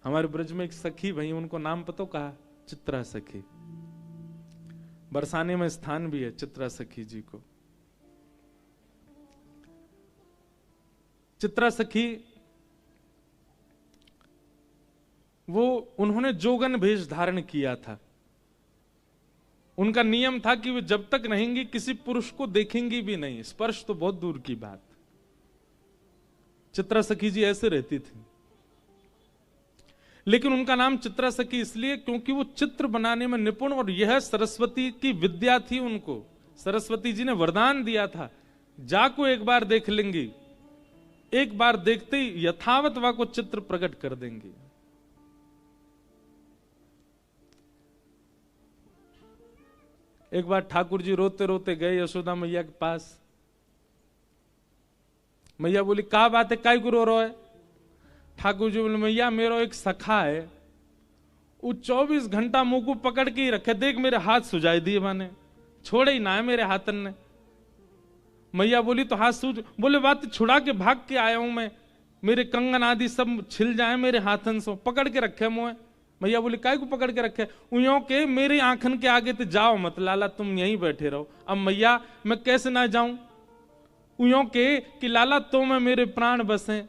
हमारे ब्रज में एक सखी भाई, उनको नाम पता कहा, चित्रा सखी। बरसाने में स्थान भी है चित्रा सखी जी को। चित्रा सखी वो उन्होंने जोगन भेष धारण किया था। उनका नियम था कि वे जब तक रहेंगी किसी पुरुष को देखेंगी भी नहीं, स्पर्श तो बहुत दूर की बात। चित्रा सखी जी ऐसे रहती थी। लेकिन उनका नाम चित्रा सखी इसलिए क्योंकि वो चित्र बनाने में निपुण, और यह सरस्वती की विद्या थी। उनको सरस्वती जी ने वरदान दिया था, जाको एक बार देख लेंगी, एक बार देखते ही यथावत वा को चित्र प्रकट कर देंगी। एक बार ठाकुर जी रोते रोते गए यशोदा मैया के पास। मैया बोली, क्या बात है, काय को रो रहा है? ठाकुर जी बोले, मैया मेरा एक सखा है, वो 24 घंटा मुंह को पकड़ के ही रखे, देख मेरे हाथ सुझाई दिए, माने छोड़े ही ना है मेरे हाथन ने। मैया बोली, तो हाथ सूझ? बोले, बात छुड़ा के भाग के आया हूं मैं, मेरे कंगन आदि सब छिल जाए मेरे हाथन से, पकड़ के रखे मुंह। मैया बोली, काय को पकड़ के रखे? उयों के मेरी आंखन के आगे तो जाओ मत लाला, तुम यहीं बैठे रहो। अब मैया मैं कैसे ना जाऊं? उयों के कि लाला तो मैं मेरे प्राण बसे,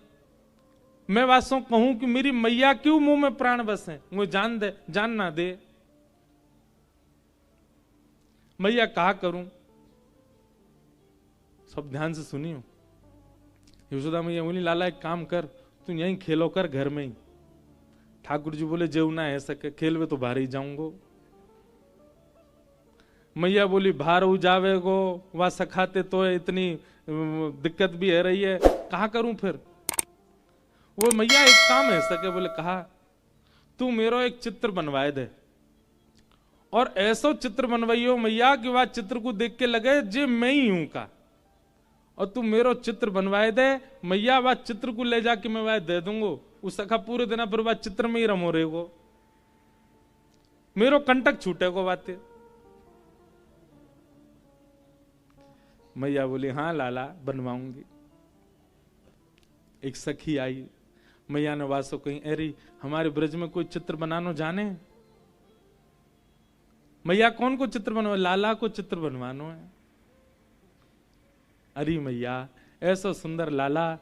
मैं वासों कहूं कि मेरी मैया क्यों मुंह में प्राण बसे, वो जान दे, जान ना दे। मैया कहा करूं? सब ध्यान से सुनियो। यशोदा मैया बोली, लाला एक काम कर, तू यहीं खेलो कर घर में ही। ठाकुर जी बोले, जेव ना है सके, खेलवे तो बाहर ही जाऊंगो। मैया बोली, बाहर हो जावे गो, वह सखाते तो है, इतनी दिक्कत भी है रही है, कहा करूं फिर? वो मैया एक काम है सके। बोले, कहा तू मेरो एक चित्र बनवाए दे, और ऐसा चित्र बनवाइयो मैया कि वह चित्र को देख के लगे जे मैं ही हूं का, और तू मेरो चित्र बनवाए दे मैया, वह चित्र को ले जाके मैं वह दे दूंगो। उस सखा पूरे दिन पर वह चित्र में ही रमो रहेगो, मेरो कंटक छूटेगो बातें। मैया बोली, हाँ लाला बनवाऊंगी। एक सखी आई, मैया ने वासो कहीं, अरे हमारे ब्रज में कोई चित्र बनानो जाने? मैया कौन को चित्र बनवा? लाला को चित्र बनवानो है। अरे मैया ऐसा सुंदर लाला,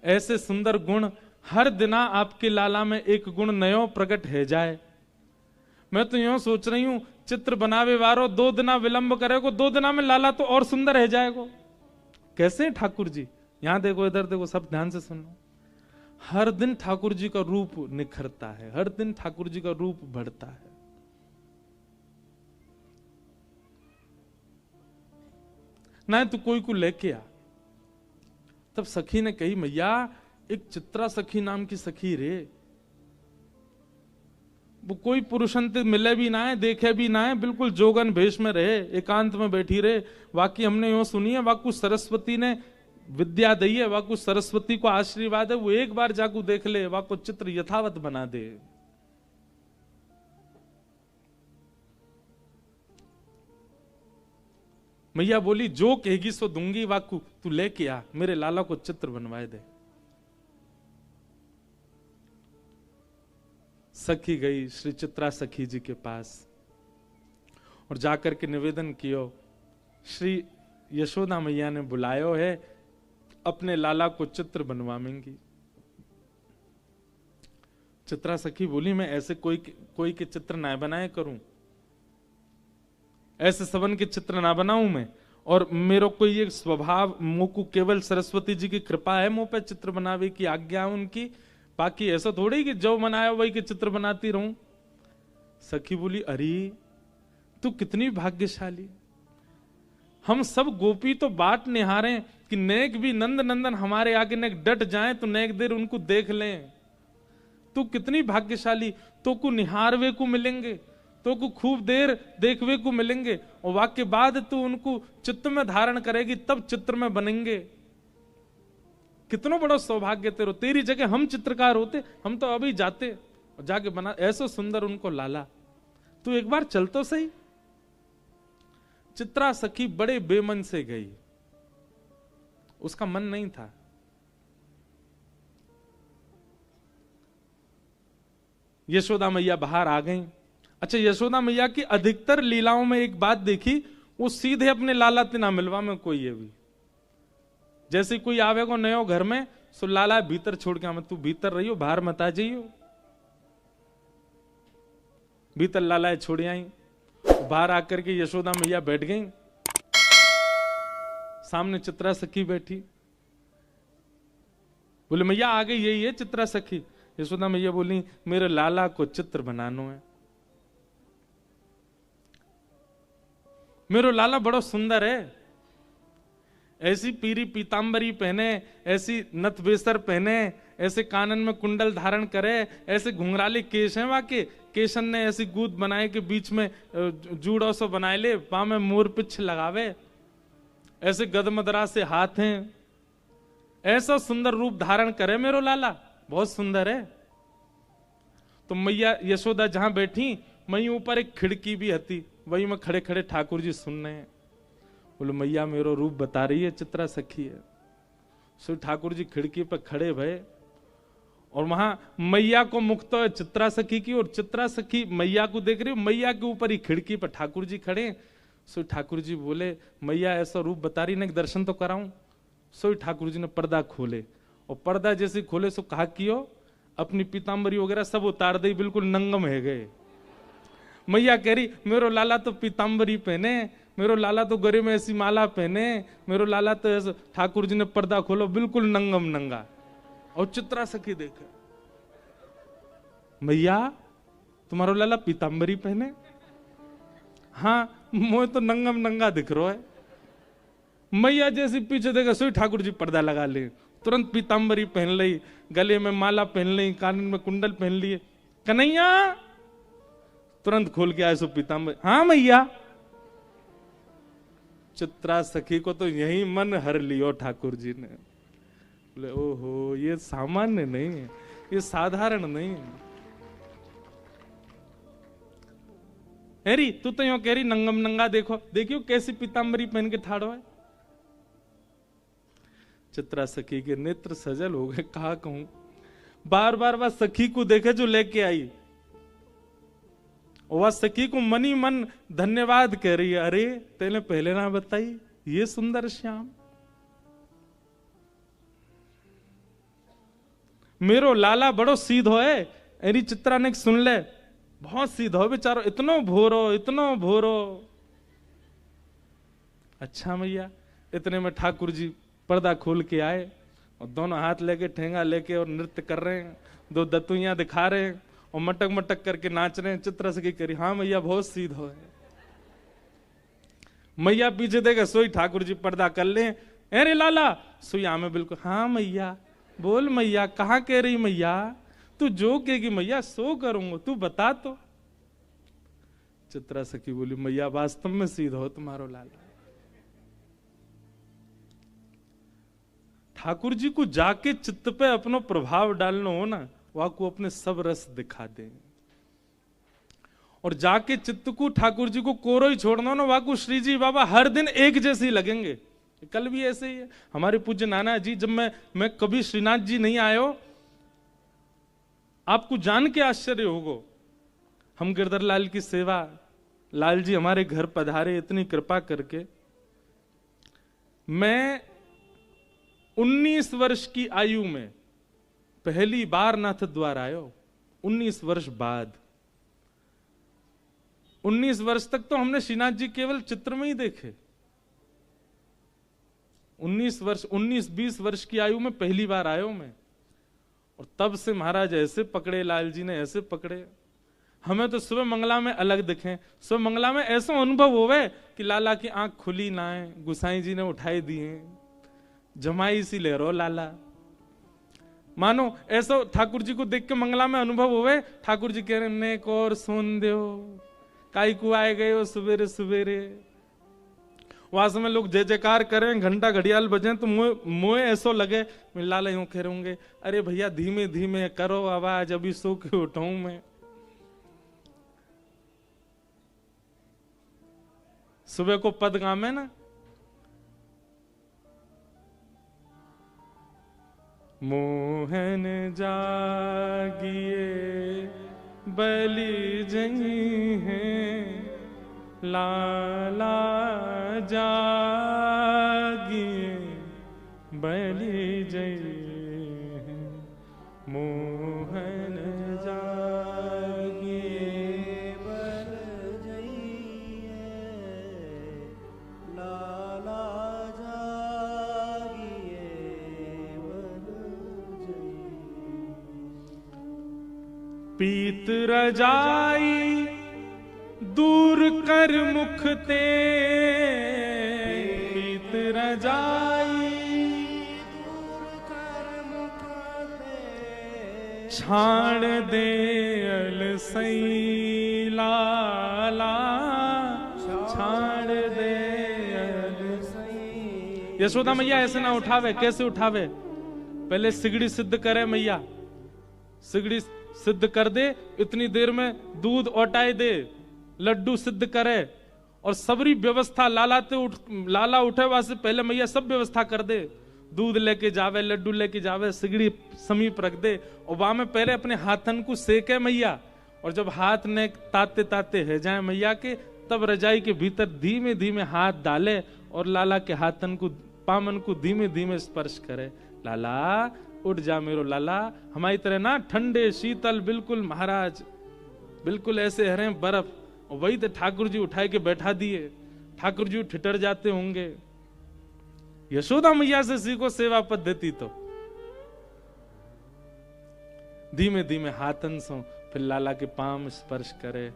ऐसे सुंदर गुण, हर दिना आपके लाला में एक गुण नयो प्रकट है जाए। मैं तो यूं सोच रही हूं, चित्र बनावे वारो 2 दिना विलंब करेगो, 2 दिना में लाला तो और सुंदर है जाएगो। कैसे ठाकुर जी? यहां देखो, इधर देखो, सब ध्यान से सुनो। हर दिन ठाकुर जी का रूप निखरता है, हर दिन ठाकुर जी का रूप बढ़ता है। ना तो कोई को लेके आ। तब सखी ने कही, मैया एक चित्रा सखी नाम की सखी रे, वो कोई पुरुषंत मिले भी ना है, देखे भी ना है, बिल्कुल जोगन भेष में रहे, एकांत में बैठी रहे। वाकई हमने यूं सुनी है, वाकु सरस्वती ने विद्या दी है, वाकु सरस्वती को आशीर्वाद है, वो एक बार जाकू देख ले, वाकु चित्र यथावत बना दे। मैया बोली, जो कहेगी सो दूंगी, वाकू तू लेके आ, मेरे लाला को चित्र बनवाए दे। सखी गई श्री चित्रा सखी जी के पास और जाकर के निवेदन कियो, श्री यशोदा मैया ने बुलायो है, अपने लाला को चित्र बनवाएंगी। चित्रा सखी बोली, मैं ऐसे कोई के चित्र ना बनाए करूं, ऐसे सबन के चित्र ना बनाऊं मैं, और मेरा कोई एक स्वभाव, मुंह को केवल सरस्वती जी की कृपा है, मुंह पे चित्र बनावे की आज्ञा उनकी, बाकी ऐसा थोड़ी कि जो बनाया वही के चित्र बनाती रहूं। सखी बोली, अरे तू कितनी भाग्यशाली, हम सब गोपी तो बाट निहारे कि नेक भी नंद नंदन हमारे आगे नेक डट जाए तो नेक देर उनको देख लें। तू कितनी भाग्यशाली, तो को निहारवे को मिलेंगे, तो को खूब देर देखवे को मिलेंगे, और वाक्य बाद तू उनको चित्त में धारण करेगी, तब चित्र में बनेंगे। कितना बड़ा सौभाग्य तेरो, तेरी जगह हम चित्रकार होते, हम तो अभी जाते और जाके बना, ऐसा सुंदर उनको लाला, तू एक बार चल तो सही। चित्रा सखी बड़े बेमन से गई, उसका मन नहीं था। यशोदा मैया बाहर आ गई। अच्छा, यशोदा मैया की अधिकतर लीलाओं में एक बात देखी, वो सीधे अपने लाला तना मिलवा में कोई है भी, जैसे कोई आवेगो नयो घर में, सो लाला भीतर छोड़ के तू भीतर रहियो, बाहर मत आ जाइयो। भीतर लाला छोड़ आई, बाहर आकर के यशोदा मैया बैठ गई, सामने चित्रा सखी बैठी। बोले मैया आ गई, यही है चित्रा सखी। यशोदा मैया बोली मेरे लाला को चित्र बनाना है। मेरो लाला बड़ा सुंदर है, ऐसी पीरी पीतांबरी पहने, ऐसी नथ बेसर पहने, ऐसे कानन में कुंडल धारण करे, ऐसे घुंघराले केश हैं वाके, केशन ने ऐसी गूद बनाए के बीच में जूड़ो सो बनाए ले, पाँव में मोर पिछ लगावे, ऐसे गदमदरा से हाथ हैं, ऐसा सुंदर रूप धारण करे मेरो लाला, बहुत सुंदर है। तो मैया यशोदा जहां बैठी, वहीं ऊपर एक खिड़की भी हती, वही में खड़े खड़े ठाकुर जी सुन रहे हैं। बोले मैया मेरो रूप बता रही है, चित्रा सखी है। सो ठाकुर जी खिड़की पर खड़े भये, और वहां मैया को मुख तो है चित्रा सखी की, और चित्रा सखी मैया को देख रही, मैया के ऊपर ही खिड़की पर ठाकुर जी खड़े। सो ठाकुर जी बोले मैया ऐसा रूप बता रही, ने दर्शन तो कराऊं। सो ठाकुर जी ने पर्दा खोले, और पर्दा जैसे खोले सो कहा कियो अपनी पीतांबरी वगैरह सब उतार दे, बिल्कुल नंगम है गए। मैया कह रही मेरो लाला तो पीतांबरी पहने, मेरो लाला तो गले में ऐसी माला पहने, मेरो लाला तो ऐसा। ठाकुर जी ने पर्दा खोलो, बिल्कुल नंगम नंगा। और चित्रा सखी देखे, मैया तुम्हारो लाला पीतांबरी पहने? हाँ, मोह तो नंगम नंगा दिख रहा है। मैया जैसे पीछे देखा, सोई ठाकुर जी पर्दा लगा ले, तुरंत पीतांबरी पहन ली, गले में माला पहन ली, कानन में कुंडल पहन लिए। कन्हैया तुरंत खोल के आए सो पीतांबरी। हाँ मैया। चित्रा सखी को तो यही मन हर लियो ठाकुर जी ने। बोले ओहो, ये सामान्य नहीं है, ये साधारण नहीं है। हेरी तू तो यो कह रही नंगम नंगा, देखो देखियो कैसी पीतांबरी पहन के ठाड़ो है। चित्रा सखी के नेत्र सजल हो गए, कहा कहूं, बार बार वह सखी को देखे जो लेके आई, वह सखी को मनी मन धन्यवाद कह रही है। अरे तेने पहले ना बताई, ये सुंदर श्याम मेरो लाला बड़ो सीधो है। एरी चित्रा ने सुन ले, बहुत सीधो हो बेचारो, इतनो भोरो इतनो भोरो। अच्छा मैया। इतने में ठाकुर जी पर्दा खोल के आए, और दोनों हाथ लेके ठेंगा लेके और नृत्य कर रहे हैं, दो दतुइयां दिखा रहे हैं, और मटक मटक करके नाच रहे हैं। चित्रा सखी करी हाँ मैया बहुत सीधो है। मैया पीछे देखे, सोई ठाकुर जी पर्दा कर ले, अरे लाला सोई आमे बिल्कुल। हाँ मैया, बोल मैया, कहाँ कह रही मैया, तू जो कहेगी मैया सो करूंगा, तू बता तो। चित्रा सखी बोली मैया वास्तव में सीधा हो तुम्हारो लाला। ठाकुर जी को जाके चित्त पे अपनो प्रभाव डालना हो ना, वह को अपने सब रस दिखा दे, और जाके चित्त को ठाकुर जी को कोरो ही छोड़ना हो ना, वह को श्री जी बाबा हर दिन एक जैसे ही लगेंगे। कल भी ऐसे ही है हमारे पूज्य नाना जी, जब मैं कभी श्रीनाथ जी नहीं आयो, आपको जान के आश्चर्य होगा, हम गिरधर लाल की सेवा, लाल जी हमारे घर पधारे इतनी कृपा करके। मैं 19 वर्ष की आयु में पहली बार नाथ द्वार आयो, 19 वर्ष बाद। 19 वर्ष तक तो हमने श्रीनाथ जी केवल चित्र में ही देखे। 19-20 वर्ष की आयु में पहली बार आयो मैं, और तब से महाराज ऐसे पकड़े, लाल जी ने ऐसे पकड़े, हमें तो सुबह मंगला में अलग दिखे। सुबह मंगला में ऐसा अनुभव होवे कि लाला की आंख खुली ना है, गुसाई जी ने उठाई दिए, जमाई सी ले रो लाला, मानो ऐसा ठाकुर जी को देख के मंगला में अनुभव होवे। ठाकुर जी कह रहे ने को और सोन दो, काई को आए गए हो सवेरे सवेरे। वहां समय लोग जय जयकार करें, घंटा घड़ियाल बजे, तो मुझे ऐसा लगे मैं लाला यूं कह रहूंगे, अरे भैया धीमे धीमे करो आवाज, अभी सो के उठाऊं मैं। सुबह को पद गामे ना, मोहन जागिए बलि जई हैं, लाला जागिए बलि जई हैं, मोहन जागिए बल जइए, लाला जागिए बल जइए। पीत रजाई दूर कर मुख ते, पीत रजाई दूर कर मुख ते, छाड़ दे अलसई लाला, छाड़ दे अलसई। यशोदा मैया ऐसे ना उठावे, कैसे उठावे? पहले सिगड़ी सिद्ध करे मैया, सिगड़ी सिद्ध कर दे, इतनी देर में दूध औटाए दे, लड्डू सिद्ध करे, और सबरी व्यवस्था लाला उठे वहां से पहले मैया सब व्यवस्था कर दे, दूध लेके जावे, लड्डू लेके जावे, सिगड़ी समीप रख दे, और वहां में पहले अपने हाथन को सेके मैया, और जब हाथ ने ताते ताते है जाए मैया के, तब रजाई के भीतर धीमे धीमे हाथ डाले और लाला के हाथन को, पामन को धीमे धीमे स्पर्श करे। लाला उठ जा मेरो लाला, हमारी तरह ना ठंडे शीतल बिल्कुल महाराज, बिल्कुल ऐसे हरे बर्फ। और वही तो ठाकुर जी उठाए के बैठा दिए, ठाकुर जी ठिठर जाते होंगे। यशोदा मैया से सीखो सेवा पद्धति तो। धीमे धीमे हाथन सो फिर लाला के पाम स्पर्श करे।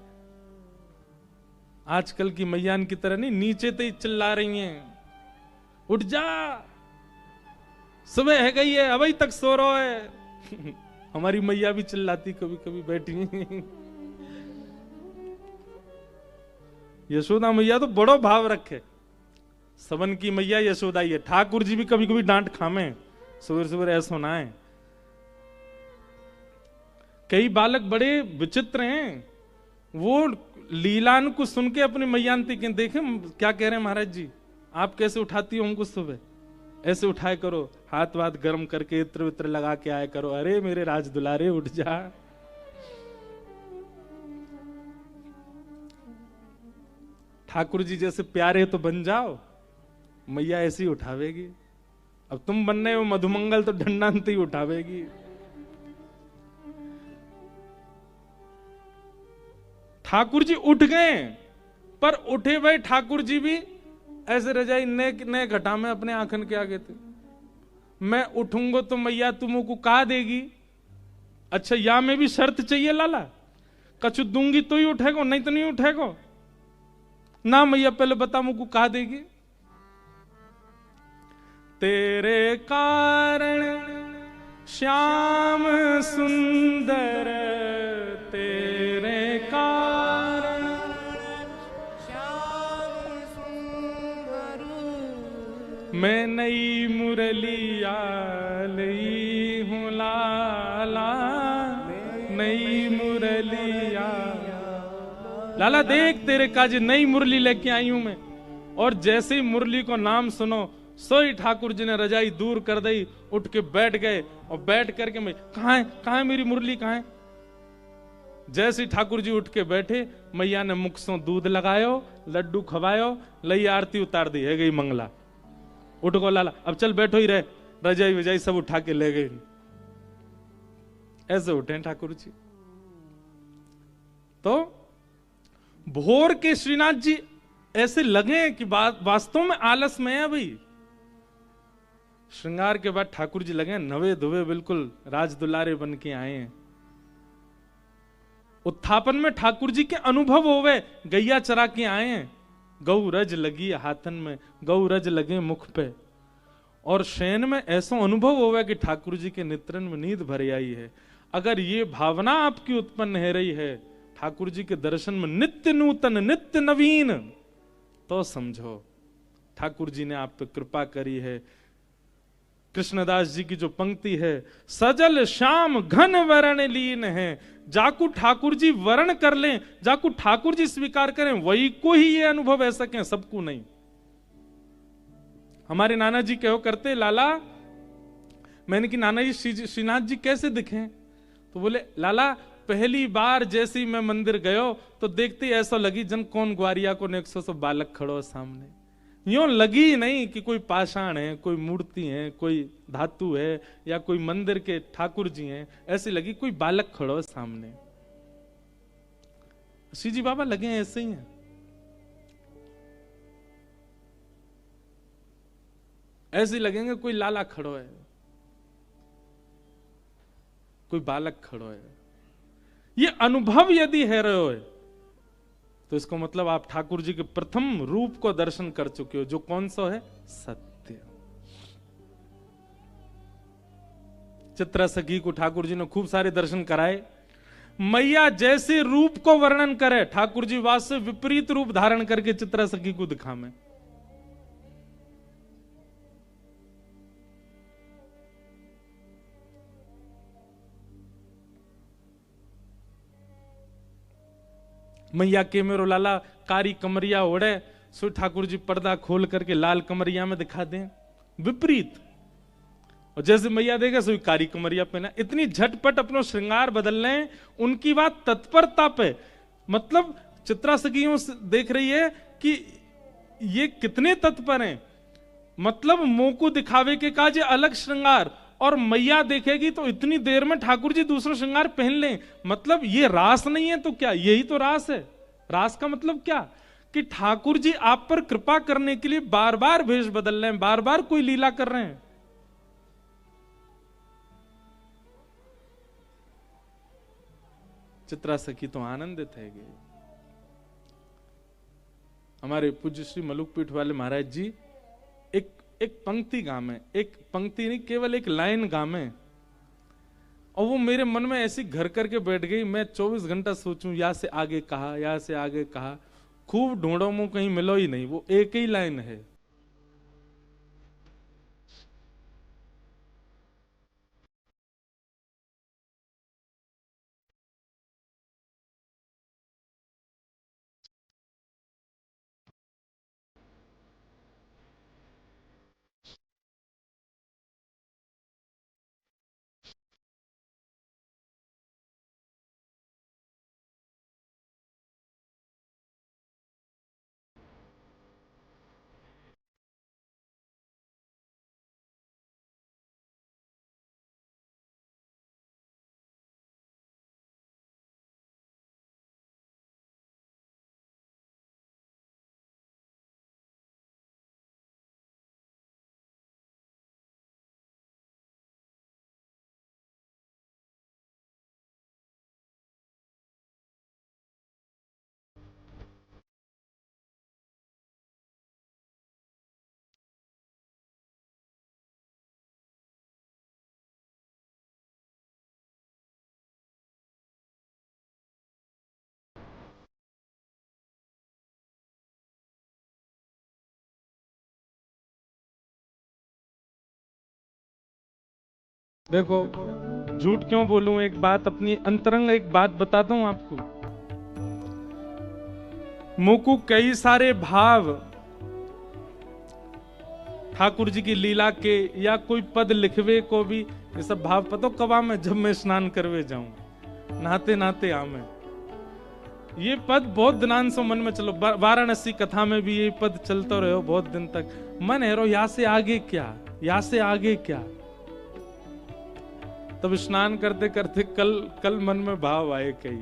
आजकल की मैयान की तरह नहीं नीचे तो ही चिल्ला रही हैं, उठ जा सुबह है गई है अभी तक सो रहा है। हमारी मैया भी चिल्लाती कभी कभी बैठी। यशोदा मैया तो बड़ो भाव रखे, सबन की मैया यशोदा ही है। ठाकुर जी भी कभी कभी डांट खामे, सुबह सुबह ऐसा ना है। कई बालक बड़े विचित्र हैं, वो लीलान को सुन के अपनी मैयांती के देखे क्या कह रहे हैं महाराज जी, आप कैसे उठाती हो हमको सुबह, ऐसे उठाए करो, हाथ वाथ गर्म करके इत्र वित्र लगा के आए करो। अरे मेरे राज दुलारे उठ जा। ठाकुर जी जैसे प्यारे तो बन जाओ, मैया ऐसी उठावेगी। अब तुम बनने हो मधुमंगल तो ढंडांत ही उठावेगी। ठाकुर जी उठ गए, पर उठे हुए ठाकुर जी भी ऐसे रजाई नए घटा में अपने आंखन के आगे थे। मैं उठूंगा तो मैया तुमको कहा देगी, अच्छा या में भी शर्त चाहिए लाला, कछु दूंगी तो ही उठेगो, नहीं तो नहीं उठेगो ना मैया, पहले बता मुझको कहा देगी। तेरे कारण श्याम सुंदर, तेरे कारण श्याम सुंदर, मैं नई मुरलिया ली हूँ लाला, नई मुरलिया। लाला देख तेरे काज नई मुरली लेके आई हूं मैं। और जैसे ही मुरली को नाम सुनो, सोई ठाकुर जी ने रजाई दूर कर दी, उठ के बैठ गए, और बैठ करके मैं कहाँ है मेरी मुरली कहाँ है। जैसे ही ठाकुर जी उठ के बैठे, मैया ने मुख से दूध लगायो, लड्डू खवायो, लई आरती उतार दी, है गई मंगला। उठ गो लाला, अब चल बैठो ही रहे, रजाई वजाई सब उठा के ले गई। ऐसे उठे ठाकुर जी। तो भोर के श्रीनाथ जी ऐसे लगे कि वास्तव में आलस में है भाई। श्रृंगार के बाद ठाकुर जी लगे नवे धुवे बिल्कुल राज दुलारे बन के आए हैं। उत्थापन में ठाकुर जी के अनुभव होवे, गैया चरा के आए हैं, गौ रज लगी हाथन में, गौ रज लगे मुख पे, और शयन में ऐसा अनुभव होवे कि ठाकुर जी के नेत्रन में नींद भर आई है। अगर ये भावना आपकी उत्पन्न है रही है ठाकुर जी के दर्शन में नित्य नूतन नित्य नवीन, तो समझो ठाकुर जी ने आप पे कृपा करी है। कृष्णदास जी की जो पंक्ति है, सजल श्याम घन वरण लीन है, जाकू ठाकुर जी वर्ण कर लें, जाकू ठाकुर जी स्वीकार करें, वही को ही ये अनुभव है सके, सबको नहीं। हमारे नाना जी कहो करते, लाला मैंने कि नाना जी श्रीनाथ जी कैसे दिखे, तो बोले लाला पहली बार जैसी मैं मंदिर गयो तो देखते ही ऐसा लगी जन कौन ग्वारिया को ने 100 बालक खड़ो है सामने। यूं लगी ही नहीं कि कोई पाषाण है, कोई मूर्ति है, कोई धातु है, या कोई मंदिर के ठाकुर जी हैं। ऐसी लगी कोई बालक खड़ो है सामने। श्री जी बाबा लगे हैं ऐसे ही हैं। ऐसे लगेंगे कोई लाला खड़ो है, कोई बालक खड़ो है। ये अनुभव यदि है रहे हो तो इसको मतलब आप ठाकुर जी के प्रथम रूप को दर्शन कर चुके हो, जो कौन सा है? सत्य। चित्रा सखी को ठाकुर जी ने खूब सारे दर्शन कराए। मैया जैसे रूप को वर्णन करे, ठाकुर जी वास्तव विपरीत रूप धारण करके चित्रा सखी को दिखावे। मैया के मेरो लाला कारी कमरिया ओढ़े, सो ठाकुर जी पर्दा खोल करके लाल कमरिया में दिखा दें, विपरीत। और जैसे मैया देगा सो कारी कमरिया पहना। इतनी झटपट अपना श्रृंगार बदल लें, उनकी बात तत्परता पे। मतलब चित्रा सखियों देख रही है कि ये कितने तत्पर हैं। मतलब मुंह को दिखावे के काज अलग श्रृंगार, और मैया देखेगी तो इतनी देर में ठाकुर जी दूसरा श्रृंगार पहन लें। मतलब ये रास नहीं है तो क्या? यही तो रास है। रास का मतलब क्या? कि ठाकुर जी आप पर कृपा करने के लिए बार बार भेष बदल रहे हैं, बार बार कोई लीला कर रहे हैं। चित्रा सखी तो आनंदित है। हमारे पूज्य श्री मलुक पीठ वाले महाराज जी एक पंक्ति गामे, एक पंक्ति नहीं केवल एक लाइन गामे, और वो मेरे मन में ऐसी घर करके बैठ गई। मैं 24 घंटा सोचूं, या से आगे कहा, या से आगे कहा, खूब ढूंढो मुंह, कहीं मिलो ही नहीं। वो एक ही लाइन है। देखो, झूठ क्यों बोलूं, एक बात अपनी अंतरंग एक बात बताता हूं आपको। मुकु कई सारे भाव ठाकुर जी की लीला के, या कोई पद लिखवे को भी, ये सब भाव पतो कवा में, जब मैं स्नान करवे जाऊं, नहाते नहाते आमे। ये पद बहुत दिनान से मन में चलो, वाराणसी कथा में भी ये पद चलता रहो बहुत दिन तक। मन है रो, यहाँ से आगे क्या, यहाँ से आगे क्या। तब स्नान करते करते कल मन में भाव आए कई,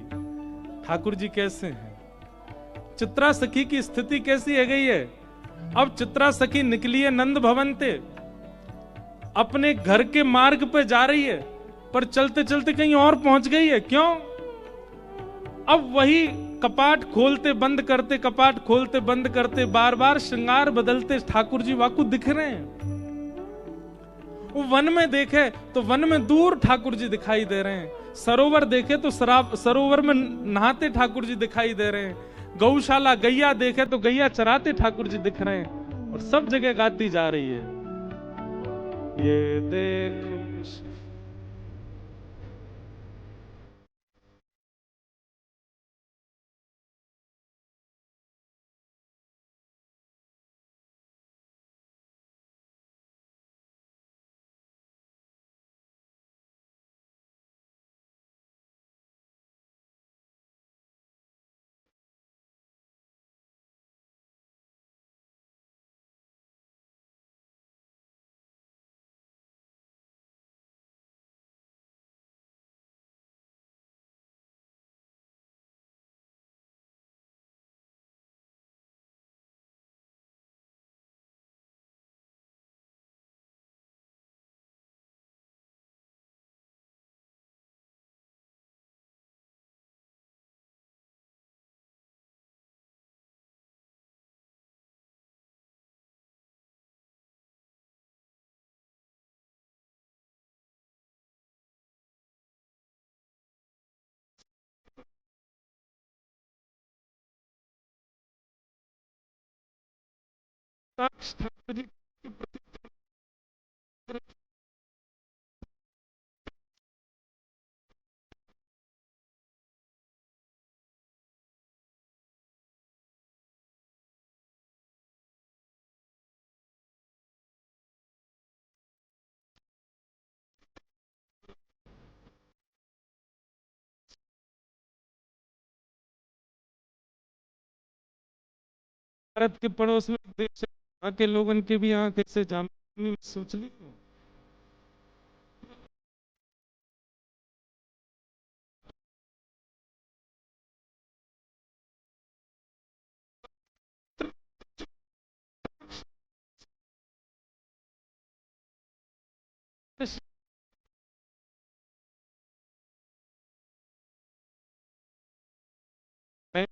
ठाकुर जी कैसे हैं, चित्रा सखी की स्थिति कैसी है गई है। अब चित्रा सखी निकली है नंद भवन ते, अपने घर के मार्ग पे जा रही है, पर चलते चलते कहीं और पहुंच गई है। क्यों? अब वही कपाट खोलते बंद करते, कपाट खोलते बंद करते, बार बार श्रृंगार बदलते ठाकुर जी वाकु दिख रहे हैं। वो वन में देखे तो वन में दूर ठाकुर जी दिखाई दे रहे हैं। सरोवर देखे तो सरोवर में नहाते ठाकुर जी दिखाई दे रहे हैं। गौशाला गैया देखे तो गैया चराते ठाकुर जी दिख रहे हैं। और सब जगह गाती जा रही है, ये देख साक्ष ठाकुर जी के प्रति भारत के पड़ोस में देश है, वहाँ के लोग उनके भी यहाँ कैसे जाम सोच ली। मैं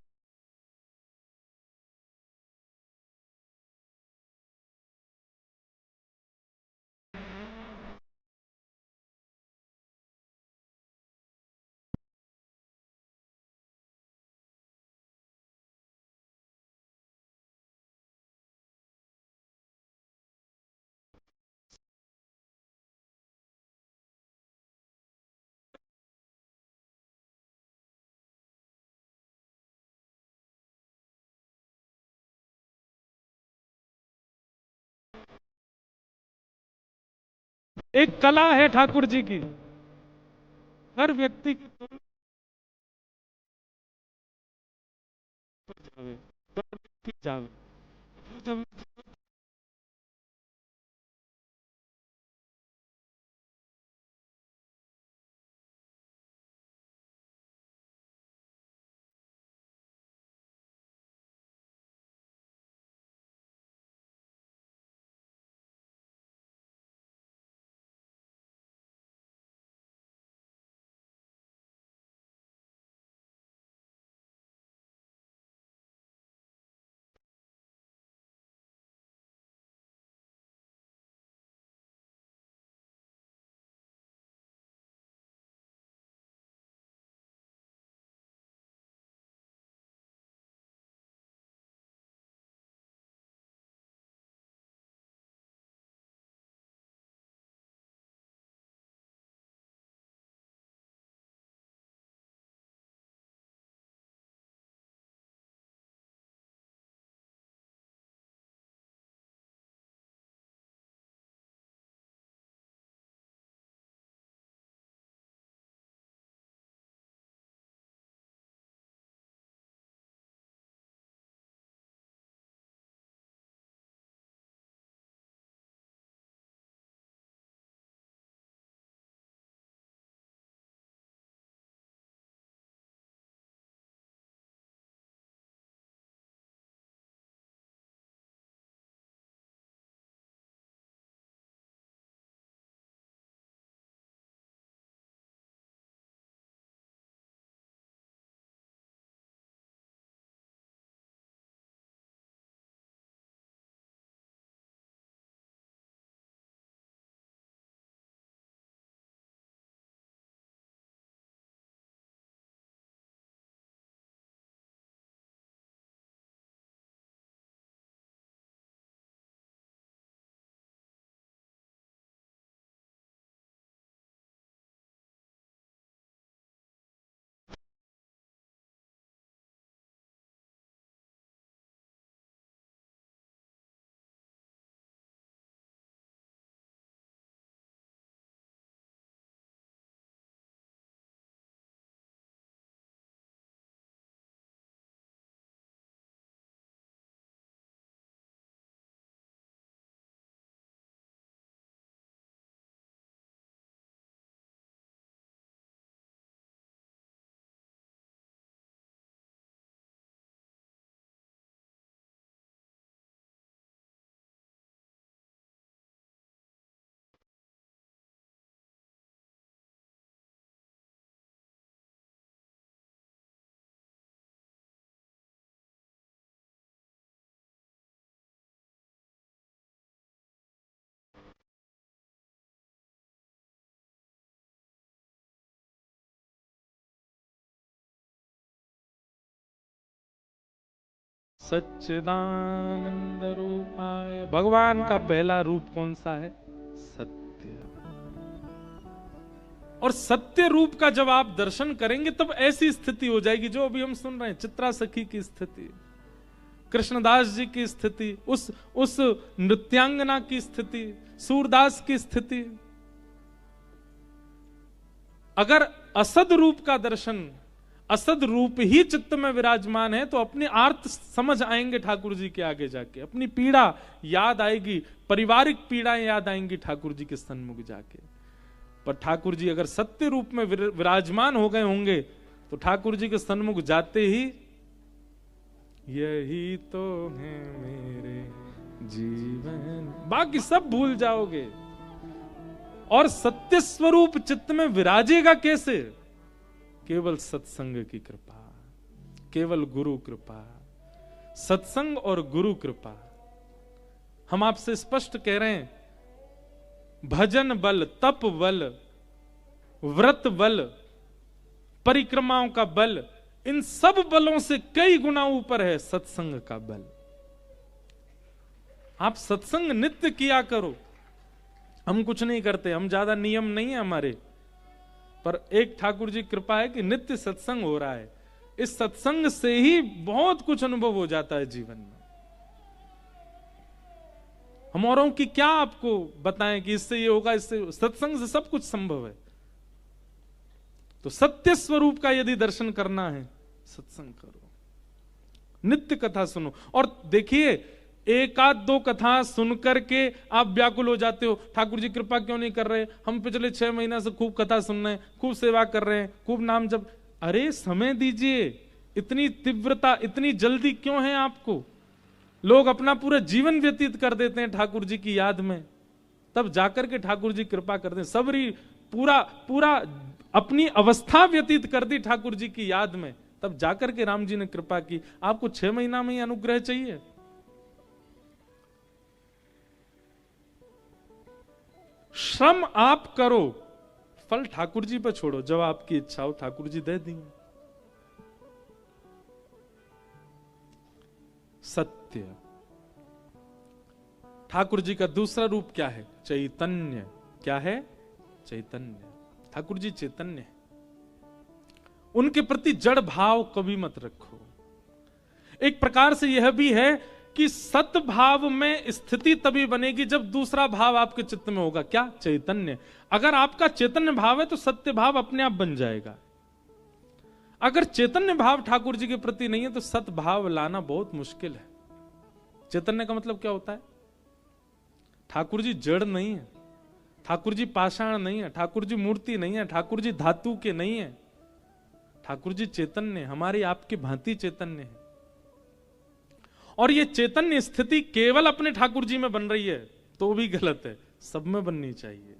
एक कला है ठाकुर जी की, हर व्यक्ति के तौर पर जावे, हर व्यक्ति जावे, जब सच्चिदानंद रूपाय। भगवान का पहला रूप कौन सा है? सत्य। और सत्य रूप का जब आप दर्शन करेंगे तब ऐसी स्थिति हो जाएगी जो अभी हम सुन रहे हैं, चित्रा सखी की स्थिति, कृष्णदास जी की स्थिति, उस नृत्यांगना की स्थिति, सूरदास की स्थिति। अगर असद रूप का दर्शन, असद रूप ही चित्त में विराजमान है तो अपने आर्त समझ आएंगे ठाकुर जी के आगे जाके, अपनी पीड़ा याद आएगी, पारिवारिक पीड़ाएं याद आएंगी ठाकुर जी के सन्मुख जाके। पर ठाकुर जी अगर सत्य रूप में विराजमान हो गए होंगे तो ठाकुर जी के सन्मुख जाते ही यही तो है मेरे जीवन, बाकी सब भूल जाओगे। और सत्य स्वरूप चित्त में विराजेगा कैसे? केवल सत्संग की कृपा, केवल गुरु कृपा, सत्संग और गुरु कृपा। हम आपसे स्पष्ट कह रहे हैं, भजन बल, तप बल, व्रत बल, परिक्रमाओं का बल, इन सब बलों से कई गुना ऊपर है सत्संग का बल। आप सत्संग नित्य किया करो। हम कुछ नहीं करते, हम ज्यादा नियम नहीं है हमारे, पर एक ठाकुर जी कृपा है कि नित्य सत्संग हो रहा है। इस सत्संग से ही बहुत कुछ अनुभव हो जाता है जीवन में। हम औरों की क्या आपको बताएं कि इससे ये होगा, इससे, सत्संग से सब कुछ संभव है। तो सत्य स्वरूप का यदि दर्शन करना है, सत्संग करो, नित्य कथा सुनो। और देखिए, एक आध दो कथा सुनकर के आप व्याकुल हो जाते हो, ठाकुर जी कृपा क्यों नहीं कर रहे, हम पिछले 6 महीना से खूब कथा सुन रहे हैं, खूब सेवा कर रहे हैं, खूब नाम जप। अरे समय दीजिए, इतनी तीव्रता, इतनी जल्दी क्यों है आपको? लोग अपना पूरा जीवन व्यतीत कर देते हैं ठाकुर जी की याद में, तब जाकर के ठाकुर जी कृपा करते हैं। सबरी पूरा अपनी अवस्था व्यतीत कर दी ठाकुर जी की याद में, तब जाकर के राम जी ने कृपा की। आपको 6 महीना में ही अनुग्रह चाहिए? श्रम आप करो, फल ठाकुर जी पर छोड़ो। जब आपकी इच्छा हो ठाकुर जी दे देंगे। सत्य। ठाकुर जी का दूसरा रूप क्या है? चैतन्य। क्या है? चैतन्य। ठाकुर जी चैतन्य है। उनके प्रति जड़ भाव कभी मत रखो। एक प्रकार से यह भी है कि सत भाव में स्थिति तभी बनेगी जब दूसरा भाव आपके चित्त में होगा। क्या? चैतन्य। अगर आपका चैतन्य भाव है तो सत्य भाव अपने आप बन जाएगा। अगर चैतन्य भाव ठाकुर जी के प्रति नहीं है तो सत भाव लाना बहुत मुश्किल है। चैतन्य का मतलब क्या होता है? ठाकुर जी जड़ नहीं है, ठाकुर जी पाषाण नहीं है, ठाकुर जी मूर्ति नहीं है, ठाकुर जी धातु के नहीं है। ठाकुर जी चैतन्य, हमारी आपकी भांति चैतन्य है। और ये चैतन्य स्थिति केवल अपने ठाकुर जी में बन रही है तो भी गलत है, सब में बननी चाहिए।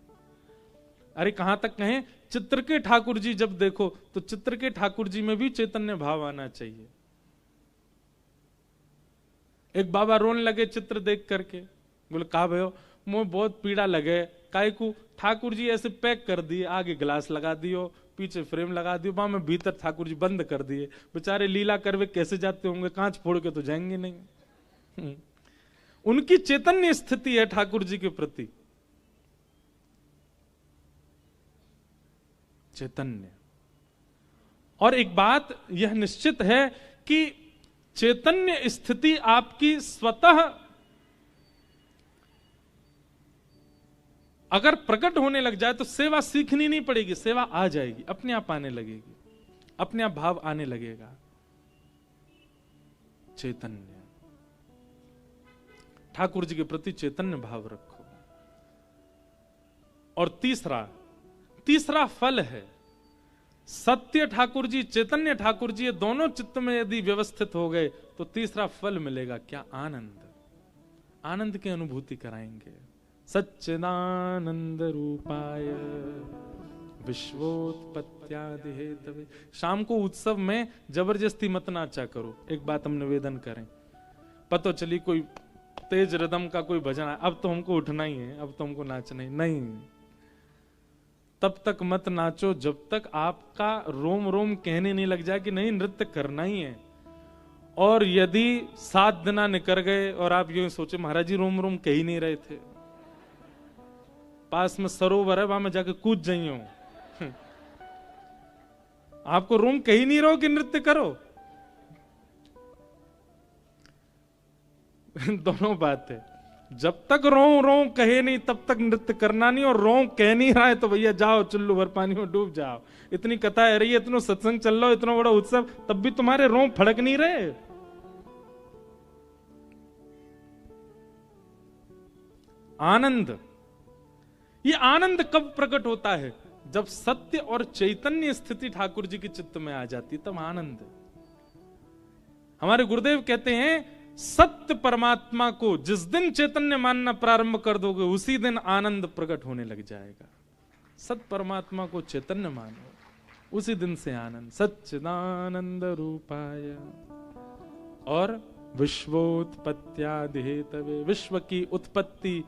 अरे कहां तक कहें, चित्र के ठाकुर जी जब देखो तो चित्र के ठाकुर जी में भी चैतन्य भाव आना चाहिए। एक बाबा रोने लगे चित्र देख करके, बोले कहा भयो मुझे बहुत पीड़ा लगे, काहे को? ठाकुर जी ऐसे पैक कर दिए, आगे ग्लास लगा दियो, पीछे फ्रेम लगा दियो, वहां में भीतर ठाकुर जी बंद कर दिए। बेचारे लीला करवे कैसे जाते होंगे, कांच फोड़ के तो जाएंगे नहीं। उनकी चैतन्य स्थिति है ठाकुर जी के प्रति, चैतन्य। और एक बात यह निश्चित है कि चैतन्य स्थिति आपकी स्वतः अगर प्रकट होने लग जाए तो सेवा सीखनी नहीं पड़ेगी, सेवा आ जाएगी, अपने आप आने लगेगी, अपने आप भाव आने लगेगा। चैतन्य, ठाकुर जी के प्रति चैतन्य भाव रखो। और तीसरा फल है सत्य ठाकुर जी, चैतन्य ठाकुर जी, ये दोनों चित्त में यदि व्यवस्थित हो गए तो तीसरा फल मिलेगा। क्या? आनंद। आनंद की अनुभूति कराएंगे। सच्चिदानंद रूपाय विश्वोत्पत्त्यादि हेतवे। शाम को उत्सव में जबरदस्ती मत नाचा करो। एक बात हम निवेदन करें, पता चली कोई तेज रिदम का कोई भजन है, अब तो हमको उठना ही है, अब तो हमको नाचना ही नहीं, तब तक मत नाचो जब तक आपका रोम रोम कहने नहीं लग जाए कि नहीं नृत्य करना ही है। और यदि 7 दिन निकल गए और आप यूं सोचे महाराज जी रोम रोम कह ही नहीं रहे थे, पास में सरोवर है वहां में जाके कूद जाइयो, आपको रोम कह ही नहीं रहो कि नृत्य करो। दोनों बात है, जब तक रो रो कहे नहीं तब तक नृत्य करना नहीं, और रो कह नहीं रहा है तो भैया जाओ चुल्लू भर पानी में डूब जाओ। इतनी कथा है रही है, इतना सत्संग चल रहा हो, इतना बड़ा उत्सव, तब भी तुम्हारे रो फड़क नहीं रहे। आनंद, ये आनंद कब प्रकट होता है? जब सत्य और चैतन्य स्थिति ठाकुर जी की चित्त में आ जाती, तब आनंद। हमारे गुरुदेव कहते हैं सत्य परमात्मा को जिस दिन चैतन्य मानना प्रारंभ कर दोगे उसी दिन आनंद प्रकट होने लग जाएगा। सत्य परमात्मा को चैतन्य मानो, उसी दिन से आनंद। सच्चिदानंद रूपाय और विश्वोत्पत्त्यादि हेतवे, विश्व की उत्पत्ति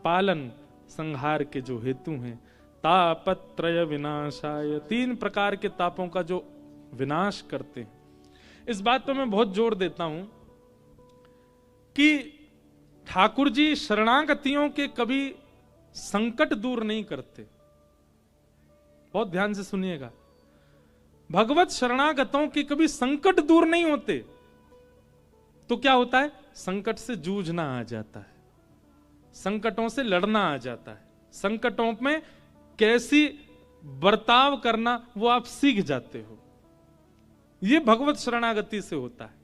पालन संहार के जो हेतु हैं। तापत्रय विनाशाय, 3 प्रकार के तापों का जो विनाश करते हैं। इस बात पर मैं बहुत जोर देता हूं कि ठाकुर जी शरणागतियों के कभी संकट दूर नहीं करते। बहुत ध्यान से सुनिएगा, भगवत शरणागतों के कभी संकट दूर नहीं होते। तो क्या होता है? संकट से जूझना आ जाता है, संकटों से लड़ना आ जाता है, संकटों में कैसी बर्ताव करना वो आप सीख जाते हो। ये भगवत शरणागति से होता है।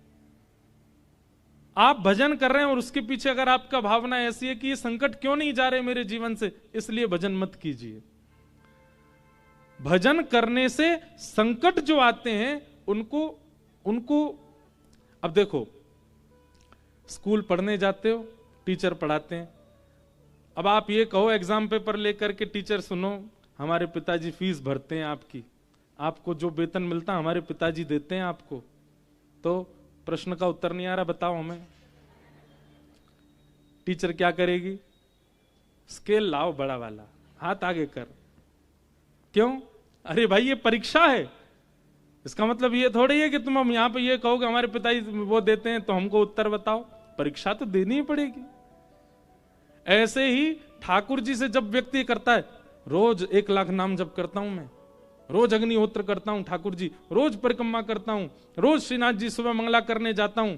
आप भजन कर रहे हैं और उसके पीछे अगर आपका भावना ऐसी है कि ये संकट क्यों नहीं जा रहे मेरे जीवन से, इसलिए भजन मत कीजिए। भजन करने से संकट जो आते हैं उनको अब देखो, स्कूल पढ़ने जाते हो, टीचर पढ़ाते हैं। अब आप ये कहो एग्जाम पेपर लेकर के टीचर सुनो हमारे पिताजी फीस भरते हैं आपकी, आपको जो वेतन मिलता है हमारे पिताजी देते हैं आपको, तो प्रश्न का उत्तर नहीं आ रहा, बताओ हमें। टीचर क्या करेगी? स्केल लाओ बड़ा वाला, हाथ आगे कर। क्यों? अरे भाई ये परीक्षा है, इसका मतलब ये थोड़ी है कि तुम हम यहां पे ये कहोगे हमारे पिताजी वो देते हैं तो हमको उत्तर बताओ। परीक्षा तो देनी ही पड़ेगी। ऐसे ही ठाकुर जी से जब व्यक्ति करता है, रोज 1 लाख नाम जप करता हूं मैं, रोज अग्निहोत्र करता हूं ठाकुर जी, रोज परिक्रमा करता हूं, रोज श्रीनाथ जी सुबह मंगला करने जाता हूं,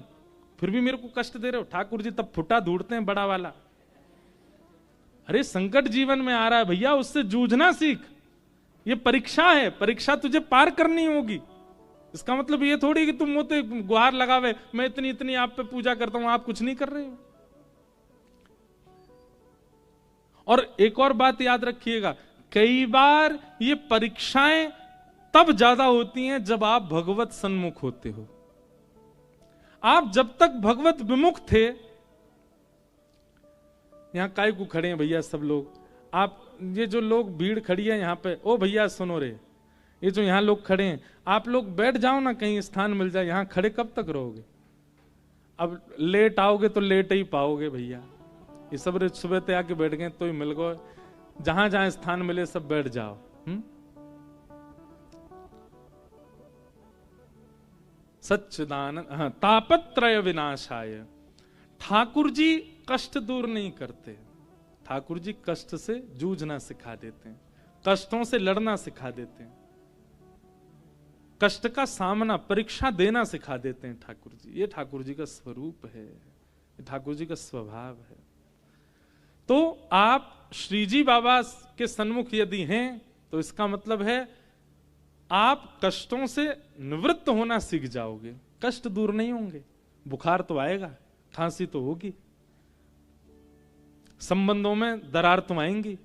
फिर भी मेरे को कष्ट दे रहे हो। ठाकुर जी तब फुटा ढूंढते हैं बड़ा वाला। अरे संकट जीवन में आ रहा है भैया, उससे जूझना सीख। ये परीक्षा है, परीक्षा तुझे पार करनी होगी। इसका मतलब ये थोड़ी कि तुम मोते गुहार लगावे मैं इतनी इतनी आप पे पूजा करता हूं, आप कुछ नहीं कर रहे हो। और एक और बात याद रखिएगा, कई बार ये परीक्षाएं तब ज्यादा होती हैं जब आप भगवत सन्मुख होते हो। आप जब तक भगवत विमुख थे, यहां काय को खड़े हैं भैया सब लोग, आप ये जो लोग भीड़ खड़ी है यहां पे, ओ भैया सुनो रे, ये जो यहां लोग खड़े हैं, आप लोग बैठ जाओ ना, कहीं स्थान मिल जाए। यहां खड़े कब तक रहोगे? अब लेट आओगे तो लेट ही पाओगे भैया। ये सब सुबह ते आके बैठ गए तो ही मिल गए, जहां जहां स्थान मिले सब बैठ जाओ। सच्चिदानंद, हाँ, तापत्रय विनाशाय। ठाकुर जी कष्ट दूर नहीं करते, ठाकुर जी कष्ट से जूझना सिखा देते हैं, कष्टों से लड़ना सिखा देते हैं, कष्ट का सामना परीक्षा देना सिखा देते हैं ठाकुर जी। ये ठाकुर जी का स्वरूप है, ये ठाकुर जी का स्वभाव है। तो आप श्रीजी बाबा के सन्मुख यदि हैं तो इसका मतलब है आप कष्टों से निवृत्त होना सीख जाओगे। कष्ट दूर नहीं होंगे, बुखार तो आएगा, खांसी तो होगी, संबंधों में दरार तो आएंगी,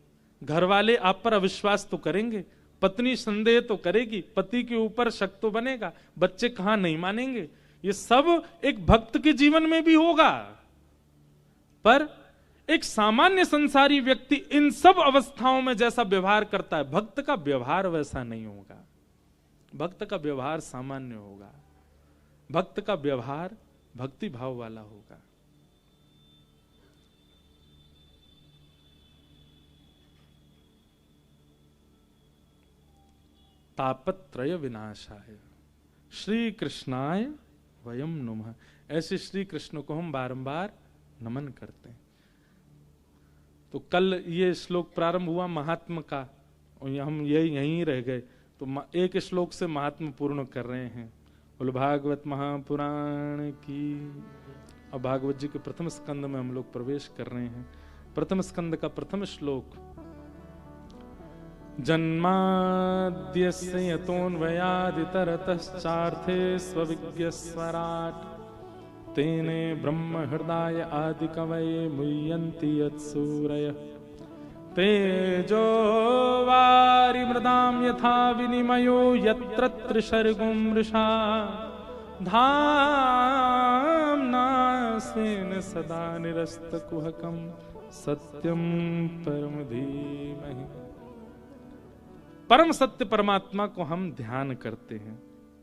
घर वाले आप पर अविश्वास तो करेंगे, पत्नी संदेह तो करेगी, पति के ऊपर शक तो बनेगा, बच्चे कहां नहीं मानेंगे। ये सब एक भक्त के जीवन में भी होगा। पर एक सामान्य संसारी व्यक्ति इन सब अवस्थाओं में जैसा व्यवहार करता है, भक्त का व्यवहार वैसा नहीं होगा। भक्त का व्यवहार सामान्य होगा, भक्त का व्यवहार भक्ति भाव वाला होगा। तापत्रय विनाशाय श्री कृष्णाय वयम नुमः। ऐसे श्री कृष्ण को हम बारंबार नमन करते हैं। तो कल ये श्लोक प्रारंभ हुआ महात्म का, और हम यहीं रह गए, तो एक श्लोक से महात्म पूर्ण कर रहे हैं। बोलो भागवत महापुराण की। अब भागवत जी के प्रथम स्कंद में हम लोग प्रवेश कर रहे हैं। प्रथम स्कंद का प्रथम श्लोक, जन्माद्यस्य यतोऽन्वयादितरतश्चार्थे स्वविज्ञस्वराट् तेने ब्रह्म हृदय आदि कवये मुह्यन्ति यत्सूरयः तेजो वारि मृदां यथा विनिमयो यत्र त्रिसर्गो मृषा धाम्ना स्वेन सदा निरस्तकुहकं सत्यं परम धीमहि। परम सत्य परमात्मा को हम ध्यान करते हैं।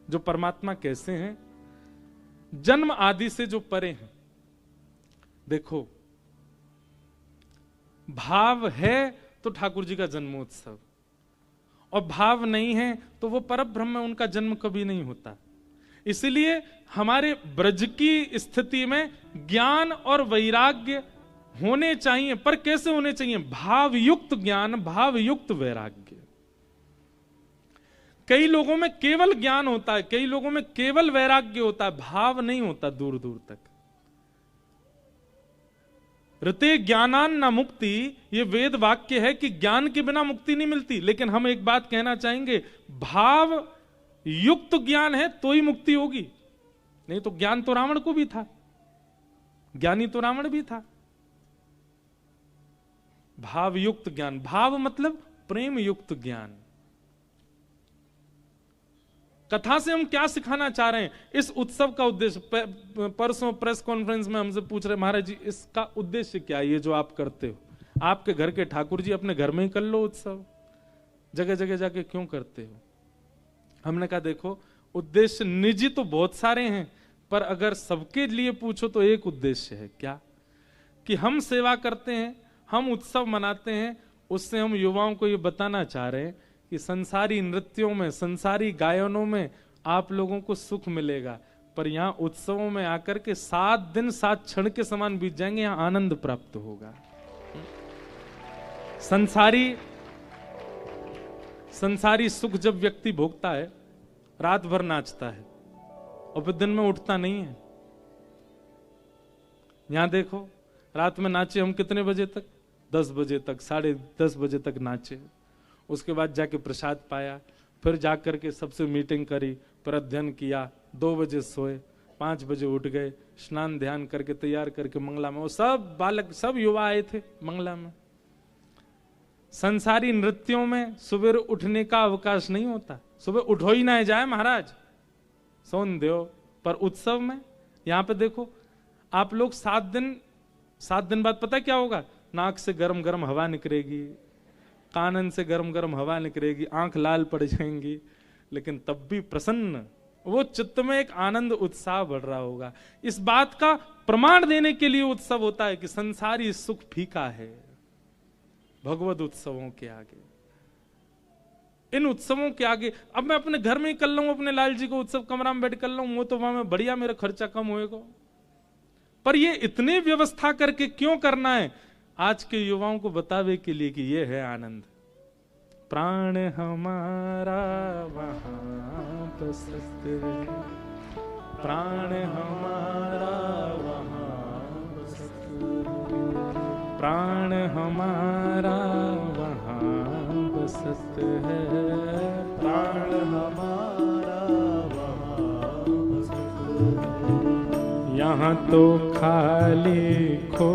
जो परमात्मा कैसे हैं? जन्म आदि से जो परे हैं। देखो, भाव है तो ठाकुर जी का जन्मोत्सव, और भाव नहीं है तो वो परब्रह्म है, उनका जन्म कभी नहीं होता। इसलिए हमारे ब्रज की स्थिति में ज्ञान और वैराग्य होने चाहिए, पर कैसे होने चाहिए? भावयुक्त ज्ञान, भावयुक्त वैराग्य। कई लोगों में केवल ज्ञान होता है, कई लोगों में केवल वैराग्य होता है, भाव नहीं होता दूर दूर तक। ऋते ज्ञानान न मुक्ति, ये वेद वाक्य है कि ज्ञान के बिना मुक्ति नहीं मिलती। लेकिन हम एक बात कहना चाहेंगे, भाव युक्त ज्ञान है तो ही मुक्ति होगी, नहीं तो ज्ञान तो रावण को भी था, ज्ञानी तो रावण भी था। भाव युक्त ज्ञान, भाव मतलब प्रेम युक्त ज्ञान। कथा से हम क्या सिखाना चाह रहे हैं? इस उत्सव का उद्देश्य, परसों प्रेस कॉन्फ्रेंस में हमसे पूछ रहे, महाराज जी इसका उद्देश्य क्या है? ये जो आप करते हो, आपके घर के ठाकुर जी अपने घर में ही कर लो उत्सव, जगह जगह जाके क्यों करते हो? हमने कहा देखो, उद्देश्य निजी तो बहुत सारे हैं, पर अगर सबके लिए पूछो तो एक उद्देश्य है। क्या? कि हम सेवा करते हैं, हम उत्सव मनाते हैं, उससे हम युवाओं को ये बताना चाह रहे हैं कि संसारी नृत्यों में, संसारी गायनों में आप लोगों को सुख मिलेगा, पर यहां उत्सवों में आकर के 7 दिन 7 क्षण के समान बीत जाएंगे, यहां आनंद प्राप्त होगा। संसारी सुख जब व्यक्ति भोगता है, रात भर नाचता है और फिर दिन में उठता नहीं है। यहां देखो, रात में नाचे हम कितने बजे तक? 10 बजे तक, 10:30 बजे तक नाचे। उसके बाद जाके प्रसाद पाया, फिर जाकर के सबसे मीटिंग करी, फिर अध्ययन किया, 2 बजे सोए, 5 बजे उठ गए, स्नान ध्यान करके तैयार करके मंगला में, वो सब बालक, सब युवा आए थे मंगला में। संसारी नृत्यों में सुबह उठने का अवकाश नहीं होता, सुबह उठो ही ना जाए महाराज, सोन दो। पर उत्सव में यहां पे देखो, आप लोग 7 दिन बाद पता क्या होगा? नाक से गरम गरम हवा निकलेगी, कानन से गरम गरम हवा निकलेगी, आंख लाल पड़ जाएंगी, लेकिन तब भी प्रसन्न, वो चित्त में एक आनंद उत्साह बढ़ रहा होगा। इस बात का प्रमाण देने के लिए उत्सव होता है कि संसारी सुख फीका है भगवत उत्सवों के आगे। इन उत्सवों के आगे अब मैं अपने घर में ही कर लूं, अपने लाल जी को उत्सव कमरा में बैठ कर लूं, वो तो वहां में बढ़िया, मेरा खर्चा कम होएगा। पर ये इतनी व्यवस्था करके क्यों करना है? आज के युवाओं को बतावे के लिए कि ये है आनंद। प्राण हमारा वहां बसत है, प्राण हमारा वहां बसत है, प्राण हमारा वहां बसत है, प्राण हमारा वहां बसत है। यहाँ तो खाली खो,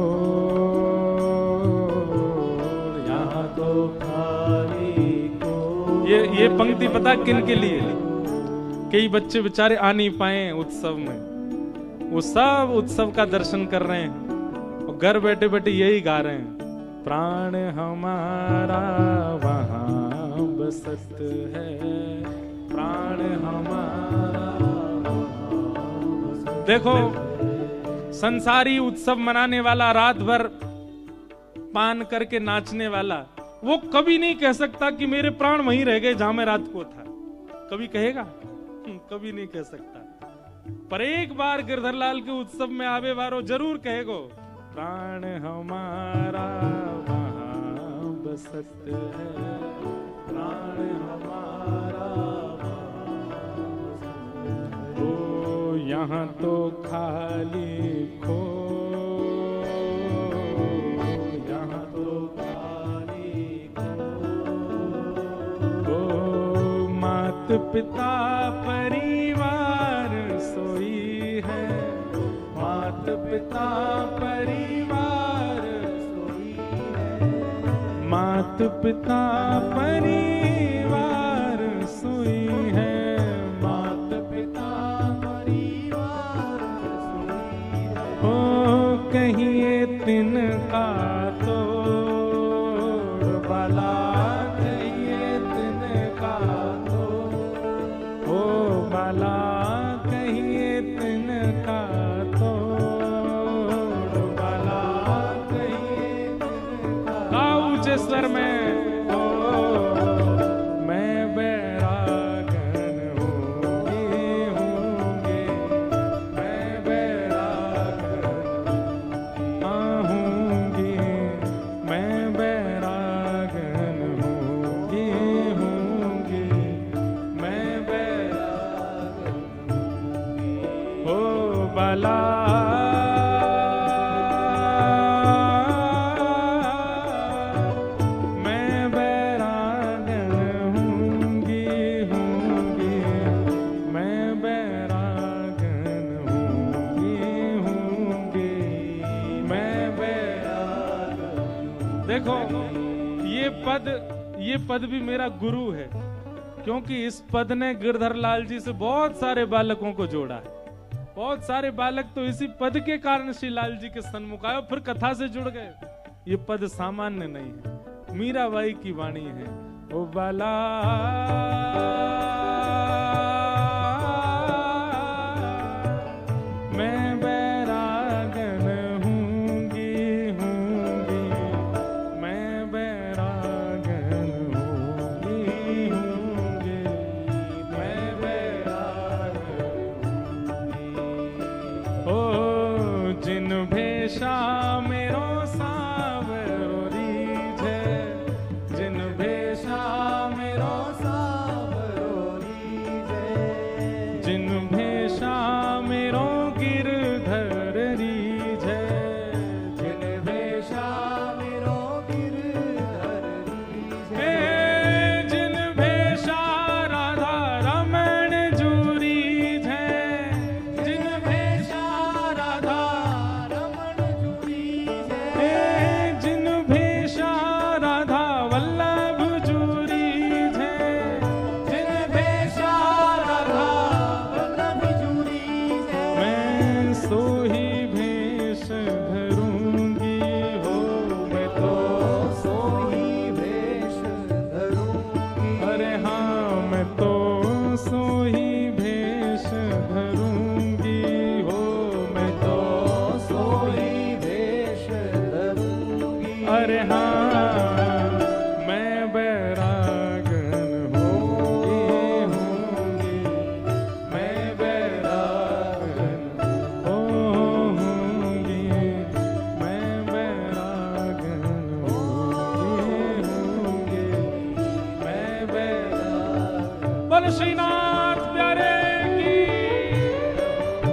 ये पंक्ति पता किन के लिए? कई बच्चे बेचारे आ नहीं पाए उत्सव में, वो सब उत्सव का दर्शन कर रहे हैं और घर बैठे बैठे यही गा रहे हैं, प्राण हमारा वहां बसत है, प्राण हमारा वहां बसत है। देखो, संसारी उत्सव मनाने वाला, रात भर पान करके नाचने वाला, वो कभी नहीं कह सकता कि मेरे प्राण वहीं रह गए जहां मैं रात को था। कभी कहेगा? कभी नहीं कह सकता। पर एक बार गिरधरलाल के उत्सव में आवे वारो जरूर कहेगो, प्राण हमारा वहाँ बसत है, प्राण हमारा ओ यहाँ तो खाली खो, यहाँ तो खाली खो, ओ मात पिता परिवार सोई है, मात पिता परिवार सोई है, मात पिता परिवार सोई है, मात पिता परिवार सोई है, ओ कहिए तिनका तोड़ भला, कहिए तिनका तोड़ ओ भला, कहिए तिनका तोड़ भला, कहिए तिनका ऊंचे स्वर में ओ मैं बैरागन होंगे होंगे, मैं बैरागन आहूंगी, मैं बैरागन होंगे होंगे, मैं बैरागन ओ भला, मैं बैरागन होंगी होंगी, मैं बैरागन होंगी होंगी, मैं बैरागन। देखो ये पद भी मेरा गुरु है, क्योंकि इस पद ने गिरधरलाल जी से बहुत सारे बालकों को जोड़ा है। बहुत सारे बालक तो इसी पद के कारण श्री लाल जी के सन्मुख आए और फिर कथा से जुड़ गए। ये पद सामान्य नहीं है, मीराबाई की वाणी है। ओ बाला मैं बैरागन हूंगी हूंगी, मैं बैरागन हूंगी हूंगी, मैं बैरागन ओ जिन भेषा मेरो सावरो रीझे, जिन भेषा मेरो सावरो रीझे, जिन भेषा मेरो गिरधर रीझे, जिन भेषा मेरो गिरधर रीझे, जिन भेषा राधा रमण जूरी है, जिन भेषा राधा रमण जूरी है, जिन भेषा राधा वल्लभ जूरी है, जिन भेषा राधा वल्लभ जूरी है, मैं सोही भेष धरूंगी हो, मैं तो सोही भेष धरूंगी, अरे हाँ मैं तो सोही भेष धरूंगी हो, मैं तो सोही भेष धरूंगी, अरे हाँ मैं बैरागन होंगी होंगी, मैं बैरागन होंगी, मैं बैरागन होंगी होंगी, मैं बैरागन। बोलो श्री नाम